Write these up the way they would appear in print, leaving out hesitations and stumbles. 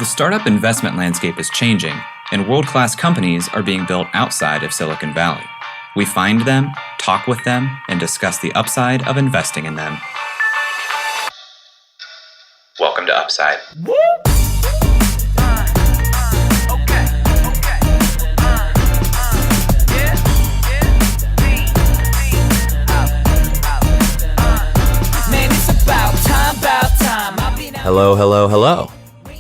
The startup investment landscape is changing, and world-class companies are being built outside of Silicon Valley. We find them, talk with them, and discuss the upside of investing in them. Welcome to Upside. Hello,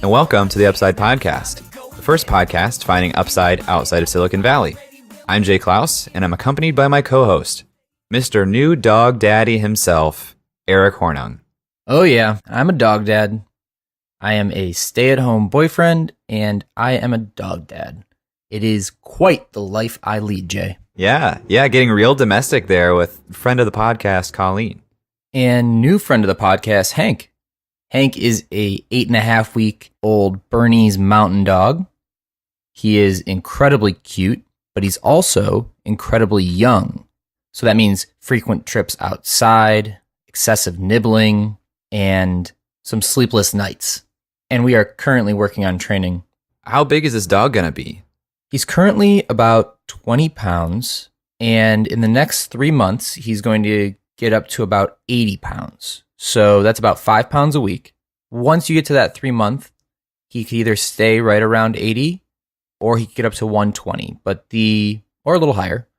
and welcome to the Upside Podcast, the first podcast finding upside outside of Silicon Valley. I'm Jay Klaus, and I'm accompanied by my co-host, Mr. New Dog Daddy himself, Eric Hornung. Oh yeah, I'm a dog dad. I am a stay-at-home boyfriend, and I am a dog dad. It is quite the life I lead, Jay. Yeah, getting real domestic there with friend of the podcast, Colleen. And new friend of the podcast, Hank. Hank is a 8.5-week-old Bernese Mountain Dog. He is incredibly cute, but he's also incredibly young. So that means frequent trips outside, excessive nibbling, and some sleepless nights. And we are currently working on training. How big is this dog going to be? He's currently about 20 pounds, and in the next 3 months, he's going to get up to about 80 pounds. So that's about 5 pounds a week. Once you get to that 3 month, he could either stay right around 80 or he could get up to 120, or a little higher.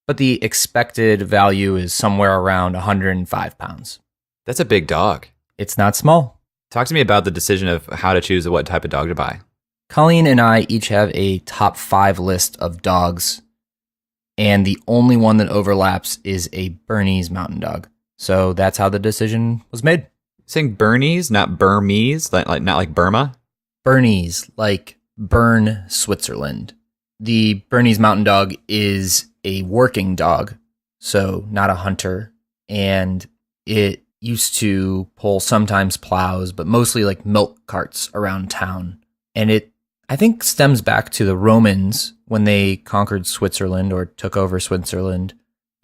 But the expected value is somewhere around 105 pounds. That's a big dog. It's not small. Talk to me about the decision of how to choose what type of dog to buy. Colleen and I each have a top 5 list of dogs, and the only one that overlaps is a Bernese Mountain Dog. So that's how the decision was made. Saying Bernese, not Burmese, not like Burma? Bernese, like Bern, Switzerland. The Bernese Mountain Dog is a working dog, so not a hunter. And it used to pull sometimes plows, but mostly like milk carts around town. And it, I think, stems back to the Romans when they conquered Switzerland or took over Switzerland.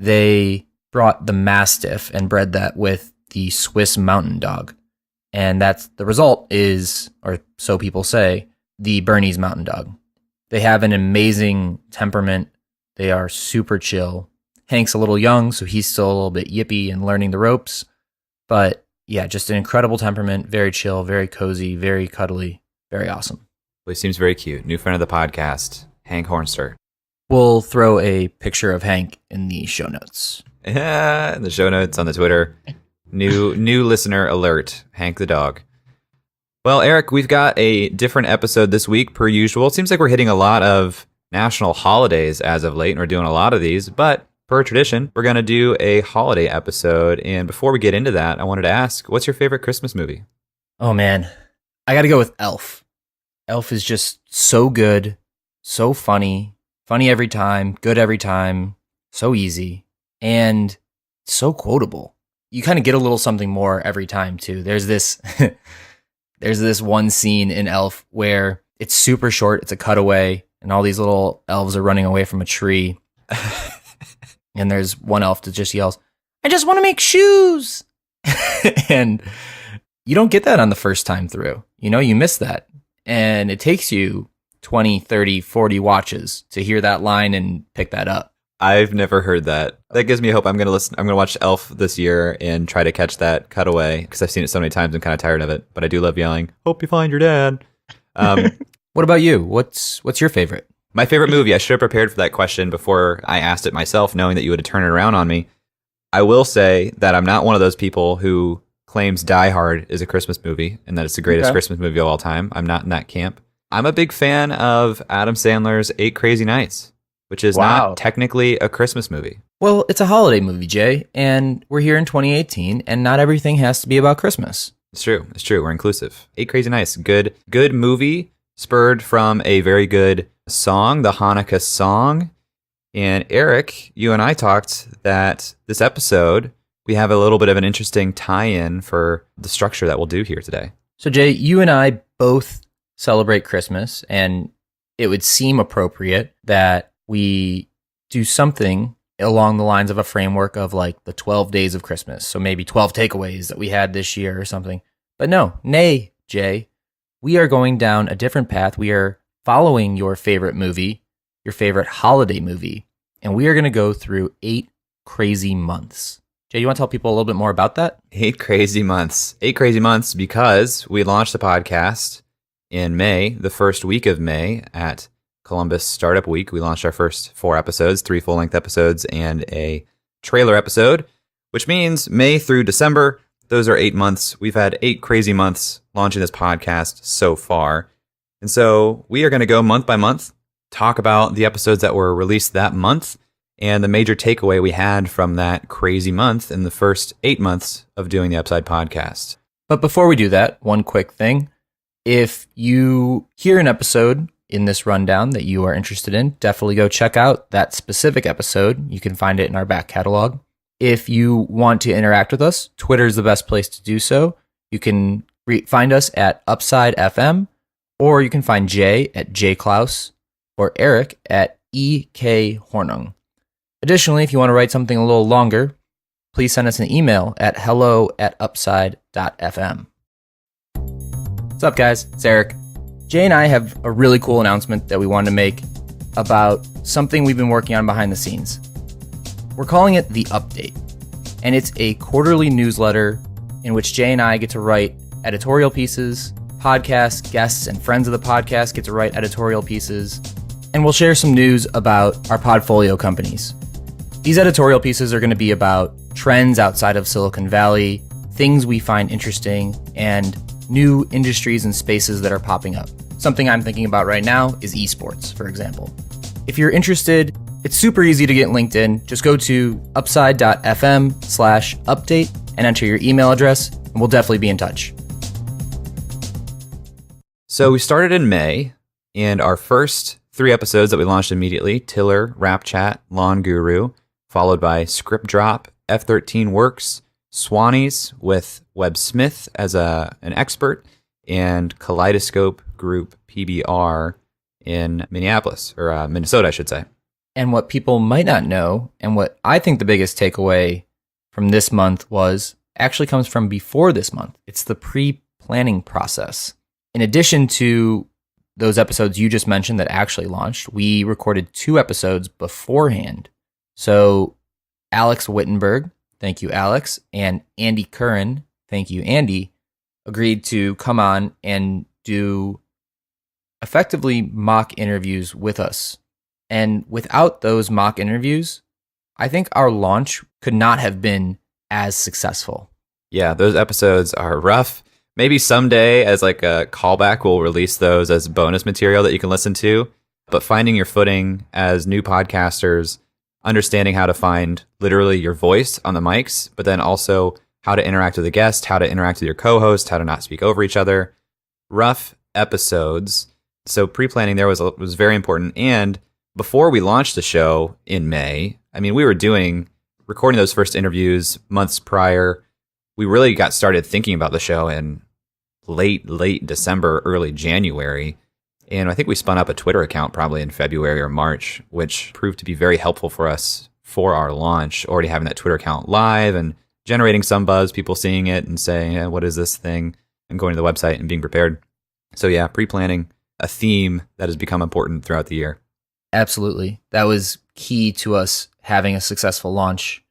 They brought the Mastiff and bred that with the Swiss Mountain Dog. And that's the result is, or so people say, the Bernese Mountain Dog. They have an amazing temperament. They are super chill. Hank's a little young, so he's still a little bit yippy and learning the ropes. But yeah, just an incredible temperament, very chill, very cozy, very cuddly, very awesome. Well, he seems very cute. New friend of the podcast, Hank Hornster. We'll throw a picture of Hank in the show notes. Yeah, in the show notes on the Twitter. New listener alert, Hank the dog. Well, Eric, we've got a different episode this week per usual. It seems like we're hitting a lot of national holidays as of late, and we're doing a lot of these, but per tradition, we're going to do a holiday episode. And before we get into that, I wanted to ask, what's your favorite Christmas movie? Oh man, I got to go with Elf. Elf is just so good, so funny every time, good every time, so easy, and so quotable. You kind of get a little something more every time too. There's this one scene in Elf where it's super short, it's a cutaway, and all these little elves are running away from a tree. And there's one elf that just yells, "I just want to make shoes." And you don't get that on the first time through. You miss that. And it takes you 20, 30, 40 watches to hear that line and pick that up. I've never heard that. That gives me hope. I'm going to watch Elf this year and try to catch that cutaway because I've seen it so many times. I'm kind of tired of it, but I do love yelling, "Hope you find your dad." What about you? What's your favorite? My favorite movie. I should have prepared for that question before I asked it myself, knowing that you would turn it around on me. I will say that I'm not one of those people who claims Die Hard is a Christmas movie and that it's the greatest Christmas movie of all time. I'm not in that camp. I'm a big fan of Adam Sandler's 8 Crazy Nights, which is not technically a Christmas movie. Well, it's a holiday movie, Jay, and we're here in 2018, and not everything has to be about Christmas. It's true. We're inclusive. 8 Crazy Nights, good movie, spurred from a very good song, the Hanukkah song. And Eric, you and I talked that this episode, we have a little bit of an interesting tie-in for the structure that we'll do here today. So Jay, you and I both celebrate Christmas, and it would seem appropriate that we do something along the lines of a framework of like the 12 days of Christmas. So maybe 12 takeaways that we had this year or something. But no, nay, Jay, we are going down a different path. We are following your favorite movie, your favorite holiday movie, and we are going to go through 8 crazy months. Jay, you want to tell people a little bit more about that? 8 crazy months. 8 crazy months because we launched the podcast in May, the first week of May at Columbus Startup Week. We launched our first 4 episodes, 3 full-length episodes and a trailer episode, which means May through December, those are 8 months. We've had 8 crazy months launching this podcast so far. And so we are going to go month by month, talk about the episodes that were released that month and the major takeaway we had from that crazy month in the first 8 months of doing the Upside podcast. But before we do that, one quick thing. If you hear an episode in this rundown that you are interested in, definitely go check out that specific episode. You can find it in our back catalog. If you want to interact with us, Twitter is the best place to do so. You can find us at Upside FM, or you can find Jay at jklaus or Eric at EK Hornung. Additionally, if you want to write something a little longer, please send us an email at hello@upside.fm. What's up, guys? It's Eric. Jay and I have a really cool announcement that we wanted to make about something we've been working on behind the scenes. We're calling it The Update, and it's a quarterly newsletter in which Jay and I get to write editorial pieces, podcast guests and friends of the podcast get to write editorial pieces, and we'll share some news about our portfolio companies. These editorial pieces are going to be about trends outside of Silicon Valley, things we find interesting, and new industries and spaces that are popping up. Something I'm thinking about right now is esports, for example. If you're interested, it's super easy to get linked in. Just go to upside.fm/update and enter your email address, and we'll definitely be in touch. So we started in May, and our first 3 episodes that we launched immediately, Tiller, Rap Chat, Lawn Guru, followed by Script Drop, F13 Works, Swannies with Webb Smith as an expert, and Kaleidoscope Group PBR in Minneapolis, or Minnesota, I should say. And what people might not know, and what I think the biggest takeaway from this month was, actually comes from before this month. It's the pre-planning process. In addition to those episodes you just mentioned that actually launched, we recorded 2 episodes beforehand. So Alex Wittenberg, thank you, Alex, and Andy Curran, thank you, Andy, agreed to come on and do effectively mock interviews with us. And without those mock interviews, I think our launch could not have been as successful. Yeah, those episodes are rough. Maybe someday, as like a callback, we'll release those as bonus material that you can listen to. But finding your footing as new podcasters, understanding how to find literally your voice on the mics, but then also how to interact with a guest, how to interact with your co-host, how to not speak over each other. Rough episodes. So pre-planning there was very important. And before we launched the show in May, I mean, we were recording those first interviews months prior. We really got started thinking about the show in late December, early January. And I think we spun up a Twitter account probably in February or March, which proved to be very helpful for us for our launch, already having that Twitter account live and generating some buzz, people seeing it and saying, what is this thing? And going to the website and being prepared. So yeah, pre-planning, a theme that has become important throughout the year. Absolutely. That was key to us having a successful launch.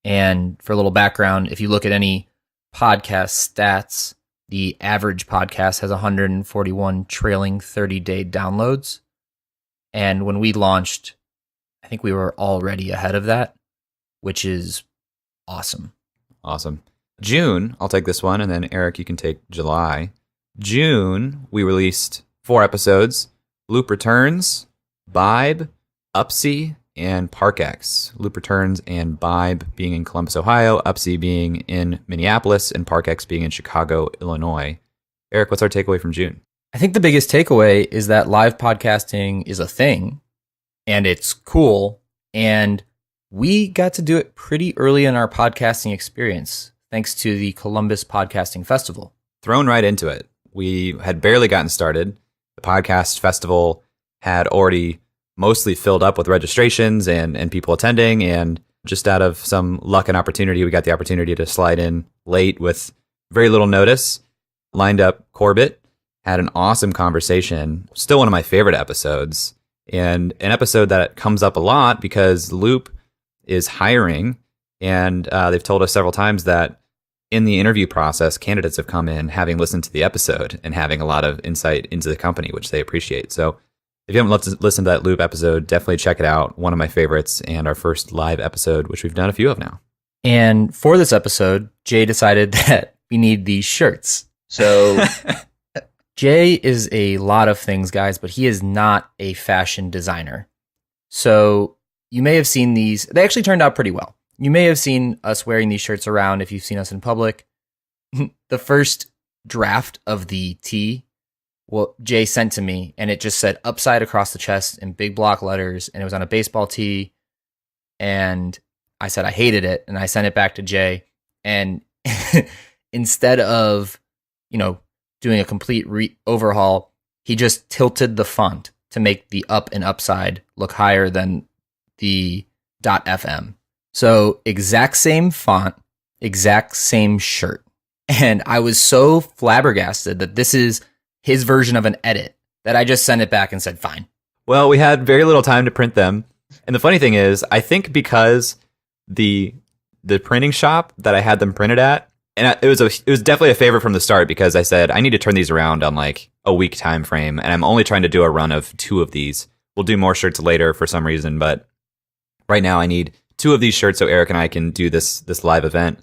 And for a little background, if you look at any podcast stats, the average podcast has 141 trailing 30-day downloads. And when we launched, I think we were already ahead of that, which is awesome. Awesome. June, I'll take this one, and then Eric, you can take July. June, we released 4 episodes. Loop Returns, Bibe, Upsy, and ParkX. Loop Returns and Bibe being in Columbus, Ohio, Upsy being in Minneapolis, and ParkX being in Chicago, Illinois. Eric, what's our takeaway from June? I think the biggest takeaway is that live podcasting is a thing, and it's cool, and we got to do it pretty early in our podcasting experience, thanks to the Columbus Podcasting Festival. Thrown right into it. We had barely gotten started. The podcast festival had already mostly filled up with registrations and people attending, and just out of some luck and opportunity, we got the opportunity to slide in late with very little notice, lined up Corbett, had an awesome conversation. Still one of my favorite episodes, and an episode that comes up a lot because Loop is hiring, and they've told us several times that in the interview process, candidates have come in having listened to the episode and having a lot of insight into the company, which they appreciate. So if you haven't listened to that Loop episode, definitely check it out. One of my favorites, and our first live episode, which we've done a few of now. And for this episode, Jay decided that we need these shirts. So Jay is a lot of things, guys, but he is not a fashion designer. So you may have seen these. They actually turned out pretty well. You may have seen us wearing these shirts around if you've seen us in public. The first draft of the tee, well, Jay sent to me, and it just said upside across the chest in big block letters, and it was on a baseball tee. And I said I hated it, and I sent it back to Jay. And instead of, doing a complete overhaul, he just tilted the font to make the up and upside look higher than the .fm. So exact same font, exact same shirt. And I was so flabbergasted that this is his version of an edit that I just sent it back and said, fine. Well, we had very little time to print them. And the funny thing is, I think because the printing shop that I had them printed at, and it was definitely a favorite from the start, because I said I need to turn these around on like a week time frame, and I'm only trying to do a run of 2 of these. We'll do more shirts later for some reason, but right now I need 2 of these shirts so Eric and I can do this live event.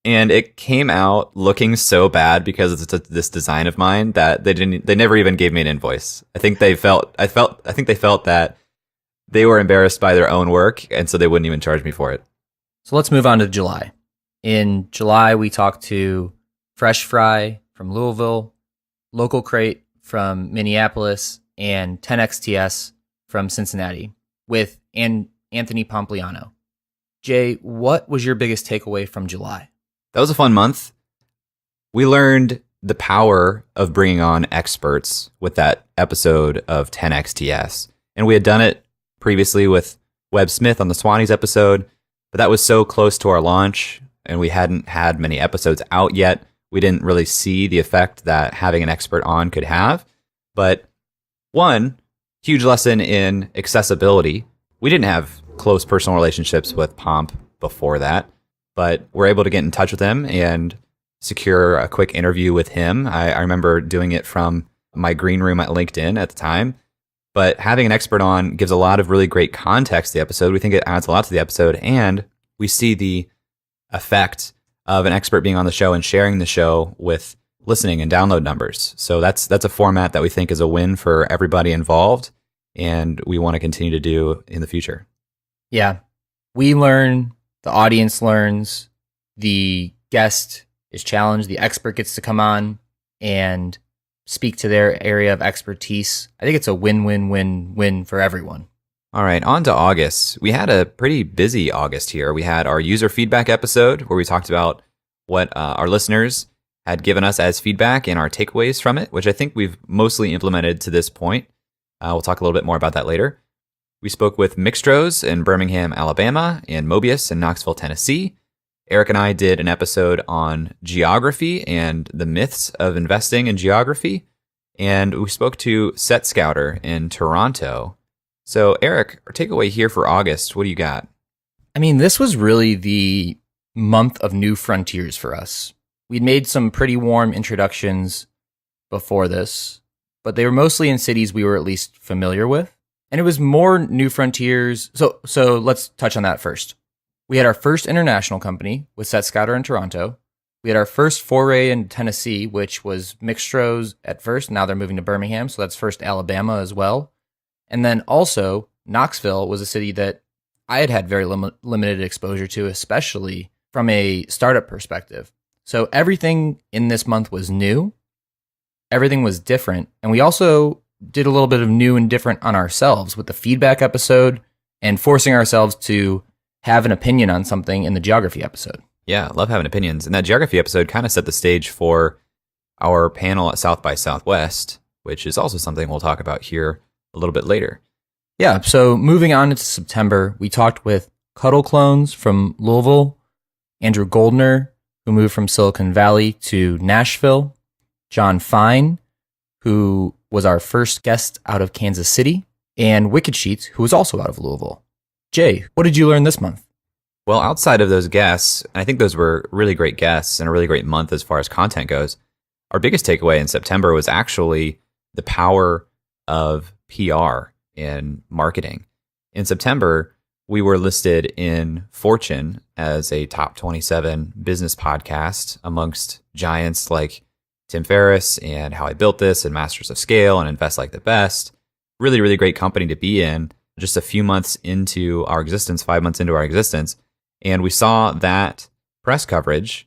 And it came out looking so bad because it's this design of mine that they never even gave me an invoice. I think they felt that they were embarrassed by their own work, and so they wouldn't even charge me for it. So let's move on to July. In July, we talked to Fresh Fry from Louisville, Local Crate from Minneapolis, and 10XTS from Cincinnati with Anthony Pompliano. Jay, what was your biggest takeaway from July? That was a fun month. We learned the power of bringing on experts with that episode of 10XTS. And we had done it previously with Webb Smith on the Swannies episode, but that was so close to our launch, and we hadn't had many episodes out yet. We didn't really see the effect that having an expert on could have. But one huge lesson in accessibility. We didn't have close personal relationships with Pomp before that, but we're able to get in touch with him and secure a quick interview with him. I remember doing it from my green room at LinkedIn at the time. But having an expert on gives a lot of really great context to the episode. We think it adds a lot to the episode, and we see the effect of an expert being on the show and sharing the show with listening and download numbers. So that's a format that we think is a win for everybody involved, and we want to continue to do in the future. Yeah. We learn, the audience learns, the guest is challenged, the expert gets to come on and speak to their area of expertise. I think it's a win-win-win-win for everyone. All right, on to August. We had a pretty busy August here. We had our user feedback episode where we talked about what our listeners had given us as feedback and our takeaways from it, which I think we've mostly implemented to this point. We'll talk a little bit more about that later. We spoke with Mixtros in Birmingham, Alabama, and Mobius in Knoxville, Tennessee. Eric and I did an episode on geography and the myths of investing in geography. And we spoke to Set Scouter in Toronto. So, Eric, our takeaway here for August, what do you got? I mean, this was really the month of new frontiers for us. We'd made some pretty warm introductions before this, but they were mostly in cities we were at least familiar with. And it was more new frontiers. So let's touch on that first. We had our first international company with Set Scouter in Toronto. We had our first foray in Tennessee, which was Mixtros at first. Now they're moving to Birmingham, so that's first Alabama as well. And then also, Knoxville was a city that I had very limited exposure to, especially from a startup perspective. So everything in this month was new. Everything was different. And we also did a little bit of new and different on ourselves with the feedback episode and forcing ourselves to have an opinion on something in the geography episode. Yeah, love having opinions. And that geography episode kind of set the stage for our panel at South by Southwest, which is also something we'll talk about here a little bit later. Yeah, so moving on into September, we talked with Cuddle Clones from Louisville, Andrew Goldner, who moved from Silicon Valley to Nashville, John Fine, who was our first guest out of Kansas City, and Wicked Sheets, who was also out of Louisville. Jay, what did you learn this month? Well, outside of those guests, and I think those were really great guests and a really great month as far as content goes, our biggest takeaway in September was actually the power of PR and marketing. In September, we were listed in Fortune as a top 27 business podcast amongst giants like Tim Ferriss and How I Built This and Masters of Scale and Invest Like the Best. Really, really great company to be in just a few months into our existence, 5 months into our existence. And we saw that press coverage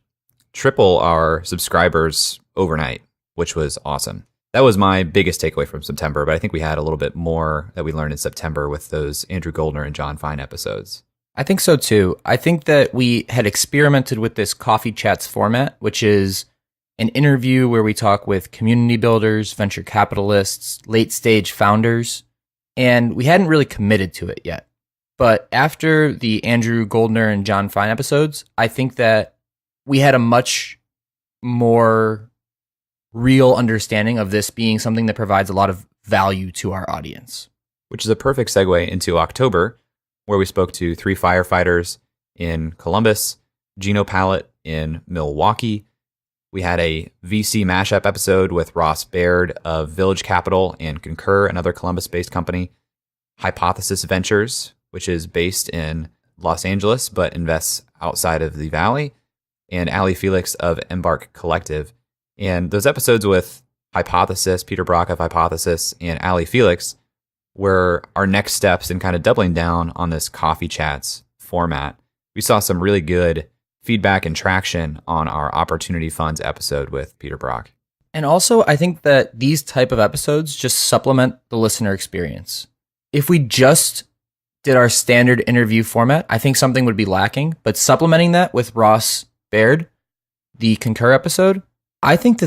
triple our subscribers overnight, which was awesome. That was my biggest takeaway from September, but I think we had a little bit more that we learned in September with those Andrew Goldner and John Fine episodes. I think so too. I think that we had experimented with this Coffee Chats format, which is an interview where we talk with community builders, venture capitalists, late stage founders, and we hadn't really committed to it yet. But after the Andrew Goldner and John Fine episodes, I think that we had a much more real understanding of this being something that provides a lot of value to our audience. Which is a perfect segue into October, where we spoke to 3 firefighters in Columbus, Gino Pallet in Milwaukee. We had a VC mashup episode with Ross Baird of Village Capital and Concur, another Columbus-based company. Hypothesis Ventures, which is based in Los Angeles but invests outside of the Valley, and Ali Felix of Embark Collective. And those episodes with Hypothesis, Peter Brock of Hypothesis, and Ali Felix were our next steps in kind of doubling down on this Coffee Chats format. We saw some really good feedback and traction on our Opportunity Funds episode with Peter Brock. And also, I think that these type of episodes just supplement the listener experience. If we just did our standard interview format, I think something would be lacking. But supplementing that with Ross Baird, the Concur episode, I think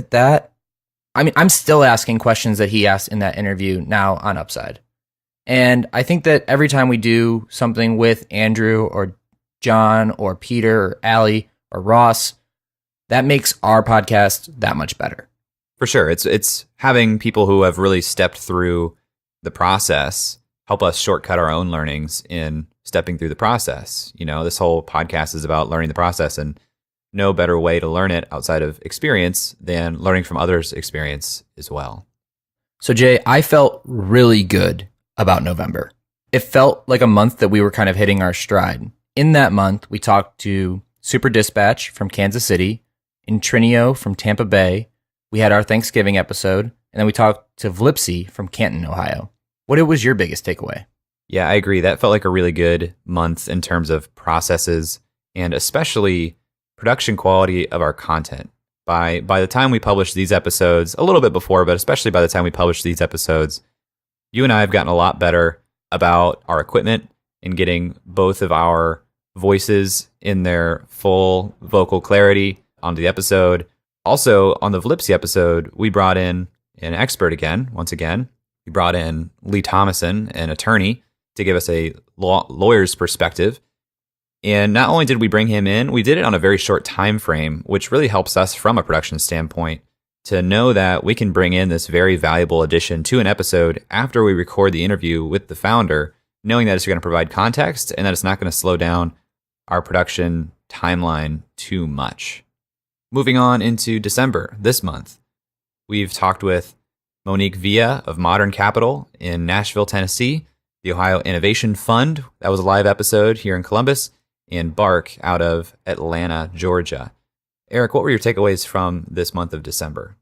I'm still asking questions that he asked in that interview now on Upside. And I think that every time we do something with Andrew or John or Peter or Ali or Ross, that makes our podcast that much better. For sure. It's having people who have really stepped through the process help us shortcut our own learnings in stepping through the process. You know, this whole podcast is about learning the process, and no better way to learn it outside of experience than learning from others' experience as well. So Jay, I felt really good about November. It felt like a month that we were kind of hitting our stride. In that month, we talked to Super Dispatch from Kansas City, Intrinio from Tampa Bay. We had our Thanksgiving episode, and then we talked to Vlipsy from Canton, Ohio. What was your biggest takeaway? Yeah, I agree. That felt like a really good month in terms of processes and especially production quality of our content. By the time we publish these episodes, a little bit before, but especially by the time we publish these episodes, you and I have gotten a lot better about our equipment and getting both of our voices in their full vocal clarity onto the episode. Also, on the Vlipsy episode, we brought in an expert again, once again. We brought in Lee Thomason, an attorney, to give us a lawyer's perspective. And not only did we bring him in, we did it on a very short time frame, which really helps us from a production standpoint to know that we can bring in this very valuable addition to an episode after we record the interview with the founder, knowing that it's going to provide context and that it's not going to slow down our production timeline too much. Moving on into December, this month, we've talked with Monique Villa of Modern Capital in Nashville, Tennessee, the Ohio Innovation Fund, that was a live episode here in Columbus, and Bark out of Atlanta, Georgia. Eric, what were your takeaways from this month of December?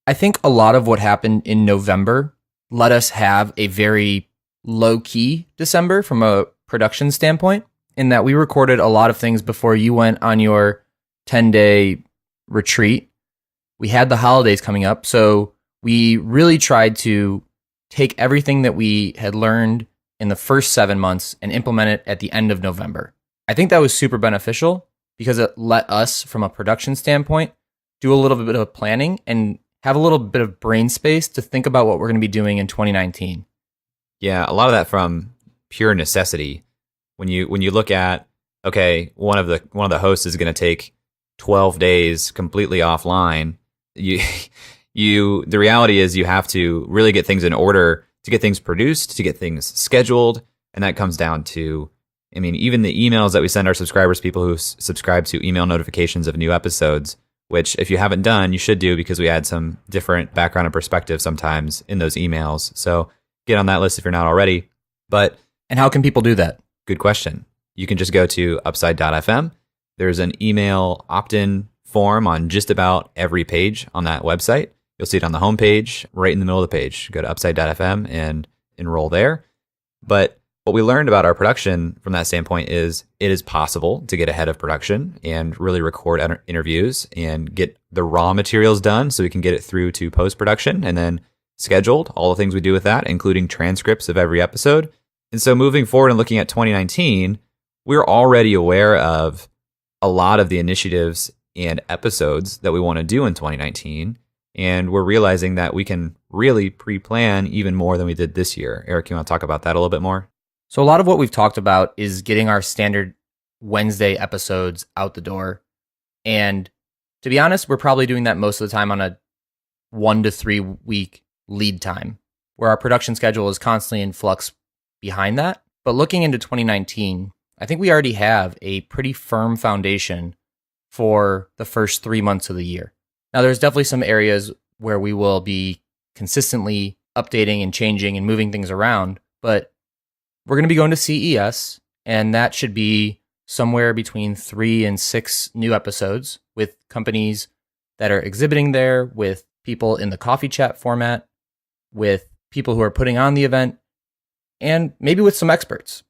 I think a lot of what happened in November let us have a very low-key December from a production standpoint, in that we recorded a lot of things before you went on your 10-day retreat. We had the holidays coming up, so we really tried to take everything that we had learned in the first 7 months and implement it at the end of November. I think that was super beneficial because it let us, from a production standpoint, do a little bit of planning and have a little bit of brain space to think about what we're going to be doing in 2019. Yeah, a lot of that from pure necessity. When you look at, okay, one of the hosts is going to take 12 days completely offline, you The reality is you have to really get things in order to get things produced, to get things scheduled. And that comes down to, I mean, even the emails that we send our subscribers, people who subscribe to email notifications of new episodes, which if you haven't done, you should do because we add some different background and perspective sometimes in those emails. So get on that list if you're not already. And how can people do that? Good question. You can just go to upside.fm. There's an email opt-in form on just about every page on that website. You'll see it on the homepage, right in the middle of the page. Go to upside.fm and enroll there. But what we learned about our production from that standpoint is it is possible to get ahead of production and really record interviews and get the raw materials done so we can get it through to post-production and then scheduled, all the things we do with that, including transcripts of every episode. And so moving forward and looking at 2019, we're already aware of a lot of the initiatives and episodes that we want to do in 2019. And we're realizing that we can really pre-plan even more than we did this year. Eric, you want to talk about that a little bit more? So a lot of what we've talked about is getting our standard Wednesday episodes out the door. And to be honest, we're probably doing that most of the time on a 1 to 3 week lead time, where our production schedule is constantly in flux behind that. But looking into 2019, I think we already have a pretty firm foundation for the first 3 months of the year. Now, there's definitely some areas where we will be consistently updating and changing and moving things around, but we're going to be going to CES, and that should be somewhere between 3 and 6 new episodes with companies that are exhibiting there, with people in the coffee chat format, with people who are putting on the event, and maybe with some experts.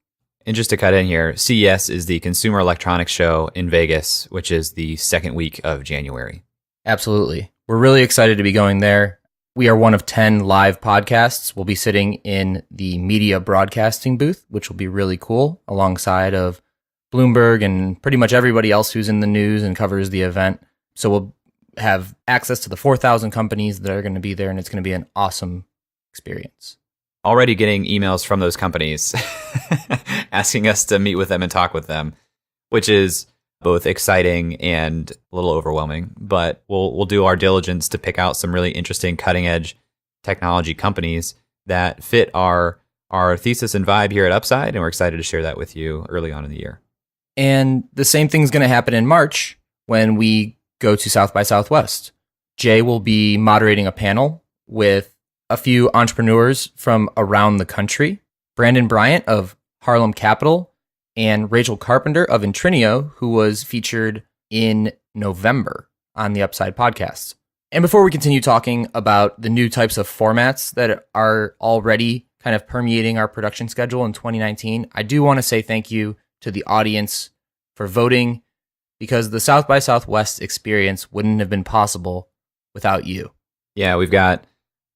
And just to cut in here, CES is the Consumer Electronics Show in Vegas, which is the second week of January. Absolutely. We're really excited to be going there. We are one of 10 live podcasts. We'll be sitting in the media broadcasting booth, which will be really cool, alongside of Bloomberg and pretty much everybody else who's in the news and covers the event. So we'll have access to the 4,000 companies that are going to be there, and it's going to be an awesome experience. Already getting emails from those companies asking us to meet with them and talk with them, which is both exciting and a little overwhelming, but we'll do our diligence to pick out some really interesting cutting edge technology companies that fit our thesis and vibe here at Upside, and we're excited to share that with you early on in the year. And the same thing's going to happen in March when we go to South by Southwest. Jay will be moderating a panel with a few entrepreneurs from around the country. Brandon Bryant of Harlem Capital and Rachel Carpenter of Intrinio, who was featured in November on the Upside podcast. And before we continue talking about the new types of formats that are already kind of permeating our production schedule in 2019, I do want to say thank you to the audience for voting, because the South by Southwest experience wouldn't have been possible without you. Yeah, we've got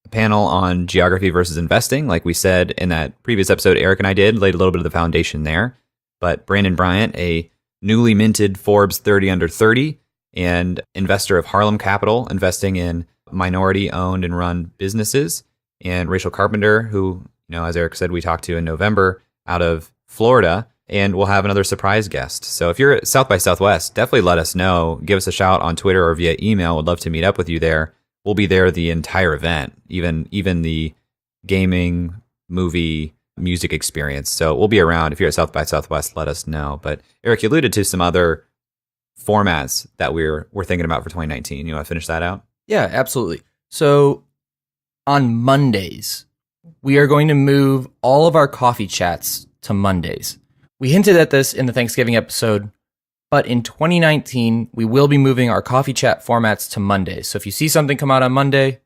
a panel on geography versus investing. Like we said in that previous episode, Eric and I laid a little bit of the foundation there. But Brandon Bryant, a newly minted Forbes 30 under 30 and investor of Harlem Capital, investing in minority owned and run businesses. And Rachel Carpenter, who, as Eric said, we talked to in November out of Florida, and we'll have another surprise guest. So if you're at South by Southwest, definitely let us know. Give us a shout on Twitter or via email. We'd love to meet up with you there. We'll be there the entire event, even the gaming, movie, music experience. So we'll be around. If you're at South by Southwest, let us know. But Eric, you alluded to some other formats that we're thinking about for 2019. You want to finish that out? Yeah, absolutely. So on Mondays, we are going to move all of our coffee chats to Mondays. We hinted at this in the Thanksgiving episode, but in 2019, we will be moving our coffee chat formats to Mondays. So if you see something come out on Monday,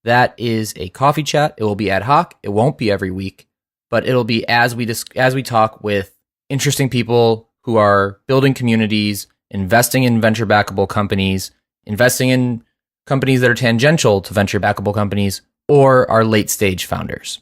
that is a coffee chat. It will be ad hoc. It won't be every week, but it'll be as we talk with interesting people who are building communities, investing in venture backable companies, investing in companies that are tangential to venture backable companies, or our late stage founders.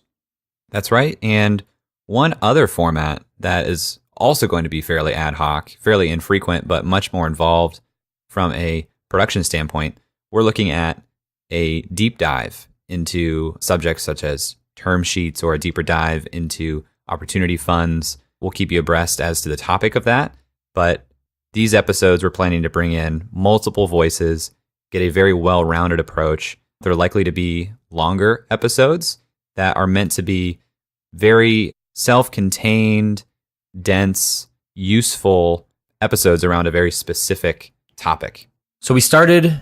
That's right. And one other format that is also going to be fairly ad hoc, fairly infrequent, but much more involved from a production standpoint, we're looking at a deep dive into subjects such as term sheets or a deeper dive into opportunity funds. We'll keep you abreast as to the topic of that. But these episodes, we're planning to bring in multiple voices, get a very well-rounded approach They're likely to be longer episodes that are meant to be very self-contained, dense, useful episodes around a very specific topic. So we started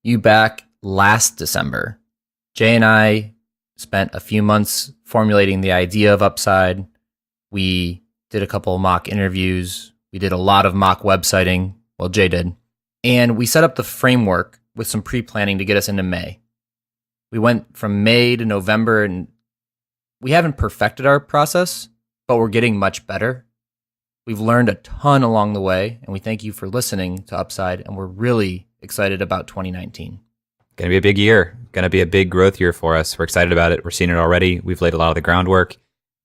you back last December. Jay and I spent a few months formulating the idea of Upside. We did a couple of mock interviews. We did a lot of mock websiting. Well, Jay did. And we set up the framework with some pre-planning to get us into May. We went from May to November, and we haven't perfected our process, but we're getting much better. We've learned a ton along the way, and we thank you for listening to Upside, and we're really excited about 2019. Going to be a big year. Going to be a big growth year for us. We're excited about it. We're seeing it already. We've laid a lot of the groundwork,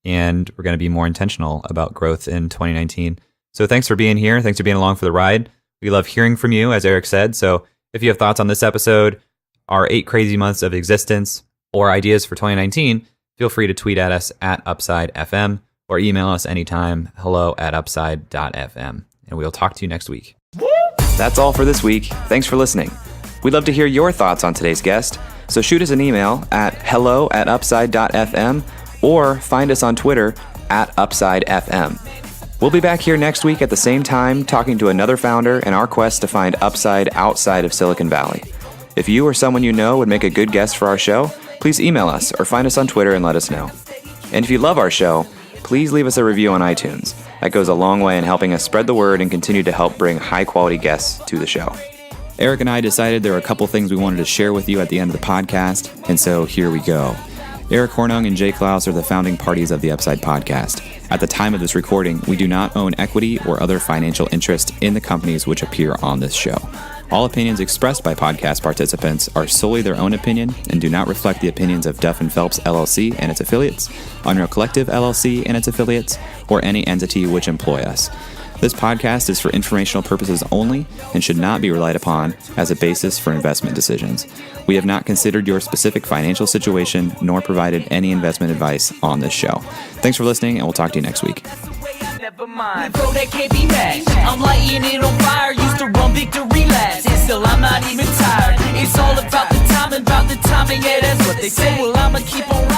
and we're going to be more intentional about growth in 2019. So thanks for being here. Thanks for being along for the ride. We love hearing from you, as Eric said. So if you have thoughts on this episode, our 8 crazy months of existence, or ideas for 2019, feel free to tweet at us at UpsideFM or email us anytime, hello@upside.fm. And we'll talk to you next week. That's all for this week. Thanks for listening. We'd love to hear your thoughts on today's guest, so shoot us an email at hello@upside.fm or find us on Twitter at UpsideFM. We'll be back here next week at the same time talking to another founder in our quest to find upside outside of Silicon Valley. If you or someone you know would make a good guest for our show, please email us or find us on Twitter and let us know. And if you love our show, please leave us a review on iTunes. That goes a long way in helping us spread the word and continue to help bring high-quality guests to the show. Eric and I decided there were a couple things we wanted to share with you at the end of the podcast, and so here we go. Eric Hornung and Jay Klaus are the founding parties of the Upside podcast. At the time of this recording, we do not own equity or other financial interest in the companies which appear on this show. All opinions expressed by podcast participants are solely their own opinion and do not reflect the opinions of Duff & Phelps LLC and its affiliates, Unreal Collective LLC and its affiliates, or any entity which employ us. This podcast is for informational purposes only and should not be relied upon as a basis for investment decisions. We have not considered your specific financial situation nor provided any investment advice on this show. Thanks for listening, and we'll talk to you next week. Never mind, bro, that can't be matched. I'm lighting it on fire, used to run victory laps, and still I'm not even tired. It's all about the timing, yeah, that's what they say. Well, I'ma keep on